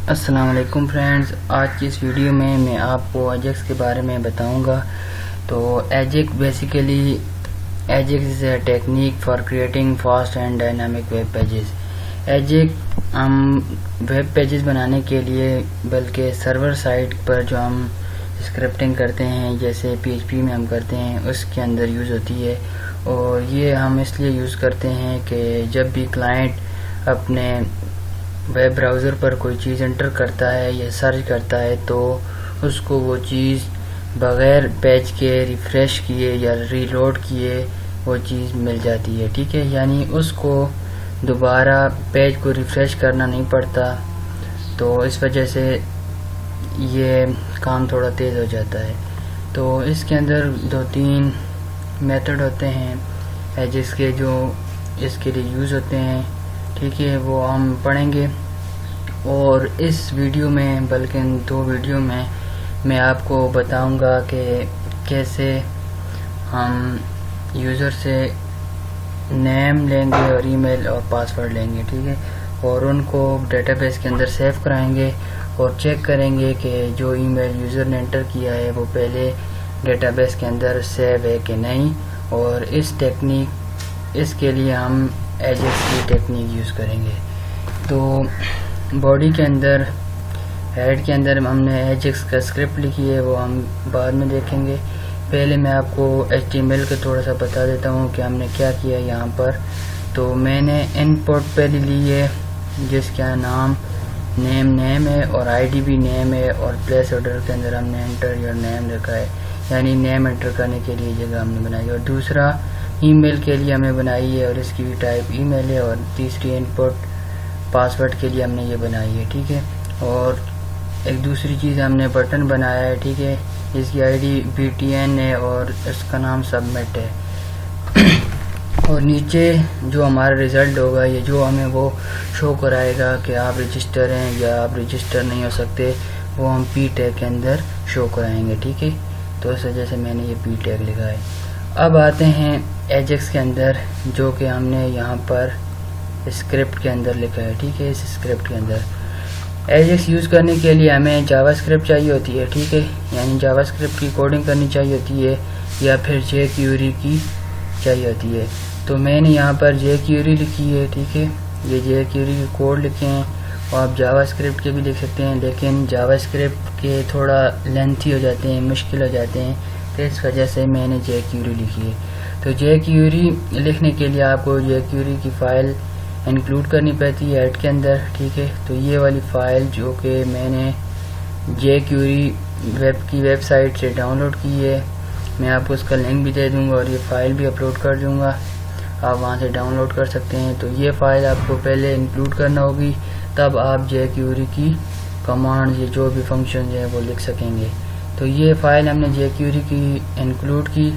अस्सलाम वालेकुम फ्रेंड्स, आज की इस वीडियो में मैं आपको एजेक्स के बारे में बताऊंगा। तो Ajax basically is a technique for creating fast and dynamic web pages. Ajax हम वेब पेजेस बनाने के लिए बल्कि सर्वर साइट पर जो हम स्क्रिप्टिंग करते हैं जैसे PHP में हम करते हैं उसके अंदर यूज़ होती है। और ये हम इसलिए यूज़ करते हैं कि जब भी क्लाइंट अपने वेब ब्राउज़र पर कोई चीज़ एंटर करता है या सर्च करता है तो उसको वो चीज़ बग़ैर पेज के रिफ़्रेश किए या रीलोड किए वो चीज़ मिल जाती है। ठीक है, यानी उसको दोबारा पेज को रिफ़्रेश करना नहीं पड़ता। तो इस वजह से ये काम थोड़ा तेज़ हो जाता है। तो इसके अंदर 2-3 मेथड होते हैं एजेक्स के जो इसके लिए यूज़ होते हैं। ठीक है, वो हम पढ़ेंगे और इस वीडियो में बल्कि 2 वीडियो में मैं आपको बताऊंगा कि कैसे हम यूज़र से नेम लेंगे और ईमेल और पासवर्ड लेंगे। ठीक है, और उनको डेटाबेस के अंदर सेव कराएंगे और चेक करेंगे कि जो ईमेल यूज़र ने एंटर किया है वो पहले डेटाबेस के अंदर सेव है कि नहीं। और इसके लिए हम एजेक्स की टेक्निक यूज़ करेंगे। तो बॉडी के अंदर हेड के अंदर हमने एजेक्स का स्क्रिप्ट लिखी है, वो हम बाद में देखेंगे। पहले मैं आपको HTML का थोड़ा सा बता देता हूँ कि हमने क्या किया यहाँ पर। तो मैंने इनपुट पहले ली है जिसका नाम नेम है और ID भी नेम है और प्लेस ऑर्डर के अंदर हमने एंटर योर नेम रखा है, यानी नेम एंटर करने के लिए जगह हमने बनाई है। और दूसरा ईमेल के लिए हमने बनाई है और इसकी भी टाइप ईमेल है। और तीसरी इनपुट पासवर्ड के लिए हमने ये बनाई है। ठीक है, और एक दूसरी चीज़ हमने बटन बनाया है। ठीक है, इसकी ID BTN है और इसका नाम सबमिट है। और नीचे जो हमारा रिज़ल्ट होगा ये जो हमें वो शो कराएगा कि आप रजिस्टर हैं या आप रजिस्टर नहीं हो सकते, वो हम P टैग के अंदर शो कराएंगे। ठीक है, तो इस वजह से मैंने ये P टैग लिखा है। अब आते हैं एजेक्स के अंदर जो कि हमने यहाँ पर स्क्रिप्ट के अंदर लिखा है। ठीक है, इस स्क्रिप्ट के अंदर एजेक्स यूज़ करने के लिए हमें जावास्क्रिप्ट चाहिए होती है। ठीक है, यानी जावास्क्रिप्ट की कोडिंग करनी चाहिए होती है या फिर jQuery की चाहिए होती है। तो मैंने यहाँ पर jQuery लिखी है। ठीक है, ये jQuery के कोड लिखे हैं और आप जावास्क्रिप्ट के भी लिख सकते हैं, लेकिन जावास्क्रिप्ट के थोड़ा लेंथी हो जाते हैं, मुश्किल हो जाते हैं, तो इस वजह से मैंने jQuery लिखी है। तो jQuery लिखने के लिए आपको jQuery की फ़ाइल इंक्लूड करनी पड़ती है हेड के अंदर। ठीक है, तो ये वाली फ़ाइल जो कि मैंने jQuery की वेबसाइट से डाउनलोड की है, मैं आपको उसका लिंक भी दे दूंगा और ये फ़ाइल भी अपलोड कर दूंगा, आप वहाँ से डाउनलोड कर सकते हैं। तो ये फ़ाइल आपको पहले इंक्लूड करना होगी, तब आप jQuery की कमांड ये जो भी फंक्शन है वो लिख सकेंगे। तो ये फ़ाइल हमने jQuery की इंक्लूड की।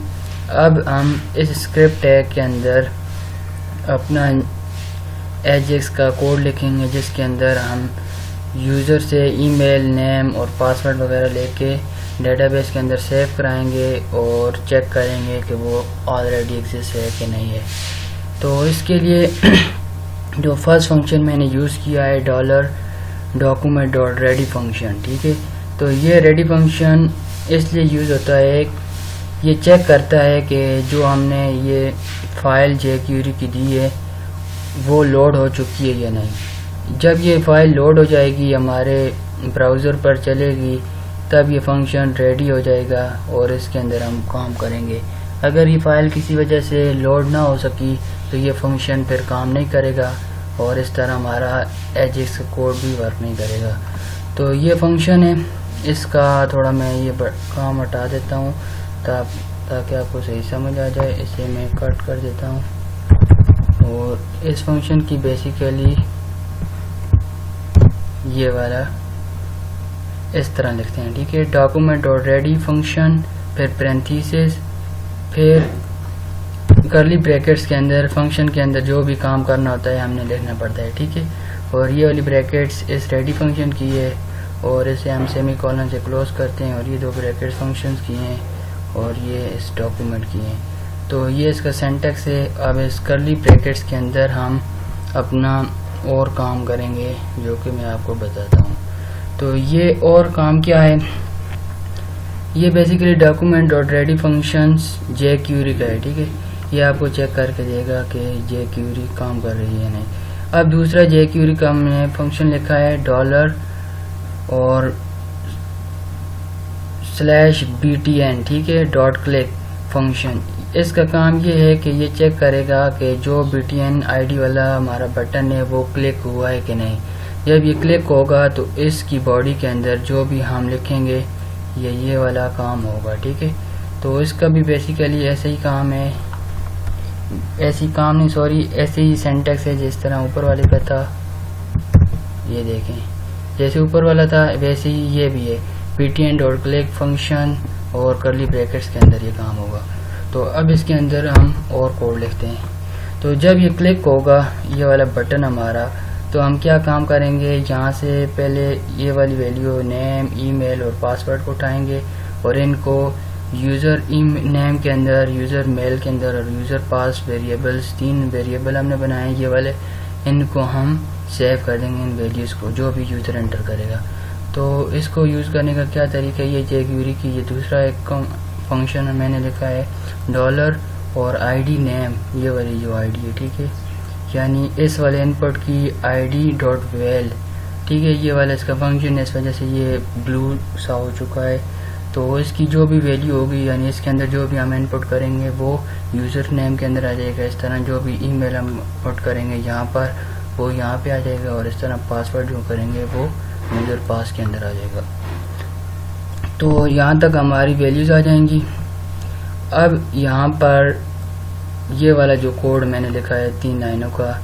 अब हम इस स्क्रिप्ट टैग के अंदर अपना एजेक्स का कोड लिखेंगे जिसके अंदर हम यूज़र से ईमेल नेम और पासवर्ड वगैरह लेके डेटाबेस के अंदर सेव कराएंगे और चेक करेंगे कि वो ऑलरेडी एग्जिस्ट है कि नहीं है। तो इसके लिए जो फर्स्ट फंक्शन मैंने यूज़ किया है $document.ready फंक्शन। ठीक है, तो ये रेडी फंक्शन इसलिए यूज़ होता है, ये चेक करता है कि जो हमने ये फ़ाइल jQuery की दी है वो लोड हो चुकी है या नहीं। जब ये फ़ाइल लोड हो जाएगी, हमारे ब्राउज़र पर चलेगी, तब ये फंक्शन रेडी हो जाएगा और इसके अंदर हम काम करेंगे। अगर ये फ़ाइल किसी वजह से लोड ना हो सकी तो ये फंक्शन फिर काम नहीं करेगा और इस तरह हमारा एजेक्स का कोड भी वर्क नहीं करेगा। तो ये फंक्शन है, इसका थोड़ा मैं ये काम हटा देता हूँ ताकि आपको सही समझ आ जाए। इसे मैं कट कर देता हूँ और इस फंक्शन की बेसिकली ये वाला इस तरह लिखते हैं। ठीक है, $document.ready फंक्शन, फिर पैरेंथेसिस, फिर कर्ली ब्रैकेट्स के अंदर फंक्शन के अंदर जो भी काम करना होता है हमने लिखना पड़ता है। ठीक है, और ये वाली ब्रैकेट्स इस रेडी फंक्शन की है और इसे हम सेमीकोलन से क्लोज करते हैं और ये 2 ब्रैकेट्स फंक्शंस की हैं और ये इस डॉक्यूमेंट की हैं। तो ये इसका सिंटैक्स है। अब इस कर्ली ब्रैकेट्स के अंदर हम अपना और काम करेंगे जो कि मैं आपको बताता हूँ। तो ये और काम क्या है, ये basically document dot ready functions jQuery का है, ठीक है। ये आपको चेक करके देगा कि jQuery काम कर रही है नहीं। अब दूसरा jQuery का हमने फंक्शन लिखा है डॉलर और /btn, ठीक है, डॉट क्लिक फंक्शन। इसका काम ये है कि ये चेक करेगा कि जो btn आईडी वाला हमारा बटन है वो क्लिक हुआ है कि नहीं। जब ये क्लिक होगा तो इसकी बॉडी के अंदर जो भी हम लिखेंगे ये वाला काम होगा, ठीक है। तो इसका भी बेसिकली ऐसे ही काम है, ऐसे ही काम नहीं सॉरी ऐसे ही सिंटैक्स है जिस तरह ऊपर वाले का था। ये देखें जैसे ऊपर वाला था वैसे ही ये भी है, btn डॉट क्लिक फंक्शन और कर्ली ब्रैकेट्स के अंदर ये काम होगा। तो अब इसके अंदर हम और कोड लिखते हैं। तो जब ये क्लिक होगा ये वाला बटन हमारा, तो हम क्या काम करेंगे, यहाँ से पहले ये वाली वैल्यू नेम, ईमेल और पासवर्ड को उठाएंगे और इनको यूज़र नेम के अंदर, यूज़र मेल के अंदर और यूज़र पास वेरिएबल्स, 3 वेरिएबल हमने बनाए ये वाले, इनको हम सेव कर देंगे इन वैल्यूज़ को जो भी यूज़र एंटर करेगा। तो इसको यूज़ करने का क्या तरीका है, ये jQuery की ये दूसरा एक फंक्शन मैंने लिखा है डॉलर और आईडी नेम, ये वाली जो आईडी है, ठीक है, यानी इस वाले इनपुट की आईडी डॉट वेल, ठीक है, ये वाला इसका फंक्शन है। इस वजह से ये ब्लू सा हो चुका है। तो इसकी जो भी वैल्यू होगी यानी इसके अंदर जो भी हम इनपुट करेंगे वो यूज़र नेम के अंदर आ जाएगा। इस तरह जो भी ईमेल हम इनपुट करेंगे यहाँ पर वो यहाँ पे आ जाएगा और इस तरह पासवर्ड जो करेंगे वो यूज़र पास के अंदर आ जाएगा। तो यहाँ तक हमारी वैल्यूज़ आ जाएंगी। अब यहाँ पर ये वाला जो कोड मैंने लिखा है 3 लाइनों का,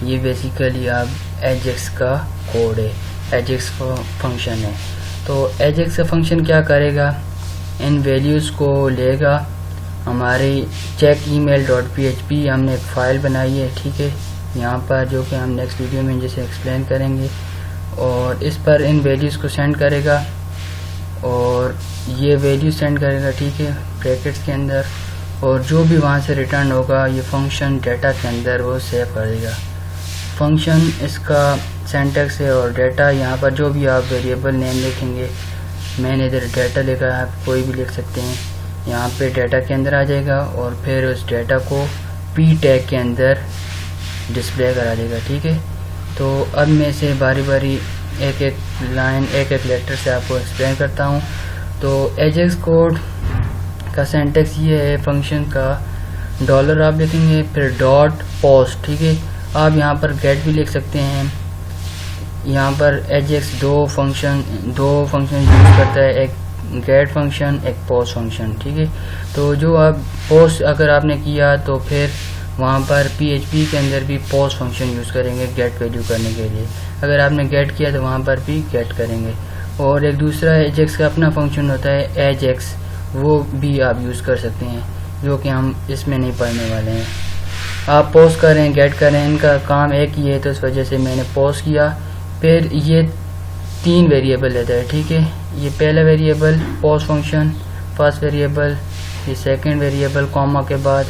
ये बेसिकली अब एजेक्स का कोड है, एजेक्स का फंक्शन है। तो एजेक्स का फंक्शन क्या करेगा, इन वैल्यूज़ को लेगा, हमारी चेक email डॉट php हमने एक फ़ाइल बनाई है, ठीक है, यहाँ पर जो कि हम नेक्स्ट वीडियो में जैसे एक्सप्लेन करेंगे, और इस पर इन वैल्यूज़ को सेंड करेगा और ये वैल्यू सेंड करेगा, ठीक है, ब्रैकेट्स के अंदर, और जो भी वहाँ से रिटर्न होगा ये फंक्शन डाटा के अंदर वो सेव कर देगा। फंक्शन इसका सिंटैक्स है और डाटा यहाँ पर जो भी आप वेरिएबल नेम लिखेंगे, मैंने इधर डाटा लिखा है, आप कोई भी लिख सकते हैं, यहाँ पे डाटा के अंदर आ जाएगा और फिर उस डाटा को p टैग के अंदर डिस्प्ले करा देगा, ठीक है। तो अब मैं इसे बारी बारी एक एक लाइन एक एक लेटर से आपको एक्सप्लेन करता हूँ। तो एजेक्स कोड का सिंटैक्स ये है, फंक्शन का डॉलर आप लिखेंगे, फिर डॉट पोस्ट, ठीक है, आप यहाँ पर गेट भी लिख सकते हैं। यहाँ पर एजेक्स दो फंक्शन यूज़ करता है, एक गेट फंक्शन एक पोस्ट फंक्शन, ठीक है। तो जो आप पोस्ट अगर आपने किया तो फिर वहाँ पर PHP के अंदर भी पोस्ट फंक्शन यूज़ करेंगे गेट वैल्यू करने के लिए, अगर आपने गेट किया तो वहाँ पर भी गेट करेंगे। और एक दूसरा एजेक्स का अपना फंक्शन होता है एजेक्स, वो भी आप यूज़ कर सकते हैं, जो कि हम इसमें नहीं पढ़ने वाले हैं। आप पोस्ट करें गेट करें, इनका काम एक ही है, तो इस वजह से मैंने पोस्ट किया। फिर ये 3 वेरिएबल लेता है, ठीक है, ये पहला variable post function, first variable, ये सेकंड वेरिएबल कॉमा के बाद,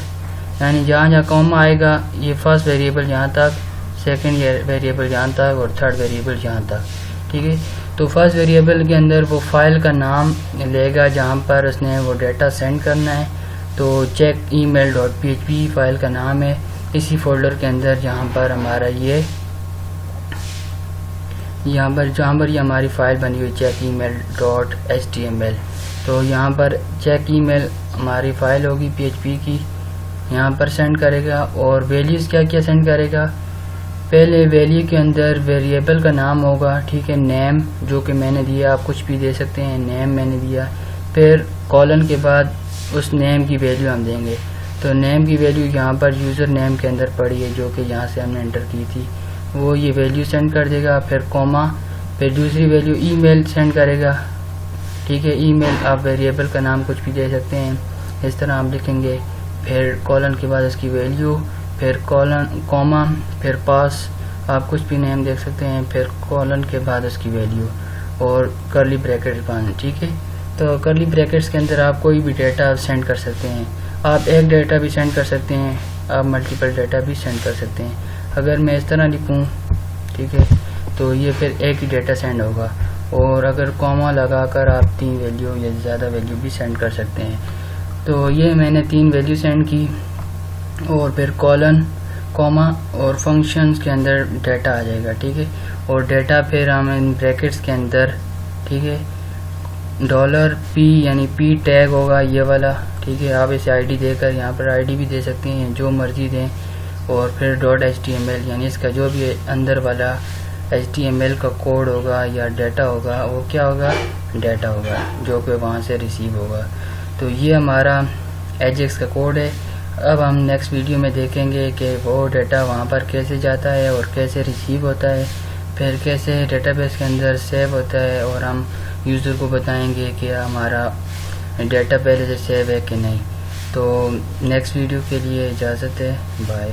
यानी जहाँ जहाँ कॉमा आएगा ये फर्स्ट वेरिएबल यहाँ तक, सेकंड वेरिएबल यहाँ तक और थर्ड वेरिएबल यहाँ तक, ठीक है। तो फर्स्ट वेरिएबल के अंदर वो फाइल का नाम लेगा जहाँ पर उसने वो डाटा सेंड करना है, तो check email dot php file का नाम है, इसी फोल्डर के अंदर जहाँ पर हमारा ये जहाँ पर ये हमारी फाइल बनी हुई चेक email डॉट html, तो यहाँ पर चेक email हमारी फाइल होगी PHP की, यहाँ पर सेंड करेगा। और वैल्यूज़ क्या क्या सेंड करेगा, पहले वैल्यू के अंदर वेरिएबल का नाम होगा, ठीक है, नेम जो कि मैंने दिया, आप कुछ भी दे सकते हैं, नेम मैंने दिया, फिर कॉलन के बाद उस नेम की वैल्यू हम देंगे। तो नेम की वैल्यू यहाँ पर यूज़र नेम के अंदर पड़ी है जो कि यहाँ से हमने एंटर की थी, वो ये वैल्यू सेंड कर देगा, फिर कॉमा, फिर दूसरी वैल्यू ईमेल सेंड करेगा, ठीक है, ईमेल आप वेरिएबल का नाम कुछ भी दे सकते हैं, इस तरह आप लिखेंगे, फिर कॉलन के बाद इसकी वैल्यू, फिर कॉलन कॉमा, फिर पास आप कुछ भी नेम देख सकते हैं, फिर कॉलन के बाद उसकी वैल्यू और कर्ली ब्रैकेट बंद, ठीक है। तो कर्ली ब्रैकेट्स के अंदर आप कोई भी डेटा सेंड कर सकते हैं, आप एक डेटा भी सेंड कर सकते हैं, आप मल्टीपल डेटा भी सेंड कर सकते हैं। अगर मैं इस तरह लिखूं, ठीक है, तो ये फिर एक ही डेटा सेंड होगा, और अगर कॉमा लगाकर आप 3 वैल्यू या ज़्यादा वैल्यू भी सेंड कर सकते हैं। तो ये मैंने 3 वैल्यू सेंड की और फिर कॉलन कॉमा और फंक्शंस के अंदर डाटा आ जाएगा, ठीक है। और डाटा फिर हम इन ब्रैकेट्स के अंदर, ठीक है, $p यानी p टैग होगा ये वाला, ठीक है। आप इसे आईडी देकर यहाँ पर आईडी भी दे सकते हैं, जो मर्जी दें। और फिर .html यानी इसका जो भी अंदर वाला HTML का कोड होगा या डाटा होगा, वो क्या होगा, डाटा होगा जो कि वहाँ से रिसीव होगा। तो ये हमारा एजेक्स का कोड है। अब हम नेक्स्ट वीडियो में देखेंगे कि वो डाटा वहाँ पर कैसे जाता है और कैसे रिसीव होता है, फिर कैसे डेटाबेस के अंदर सेव होता है, और हम यूज़र को बताएंगे कि हमारा डाटा पहले से सेव है कि नहीं। तो नेक्स्ट वीडियो के लिए इजाज़त है, बाय।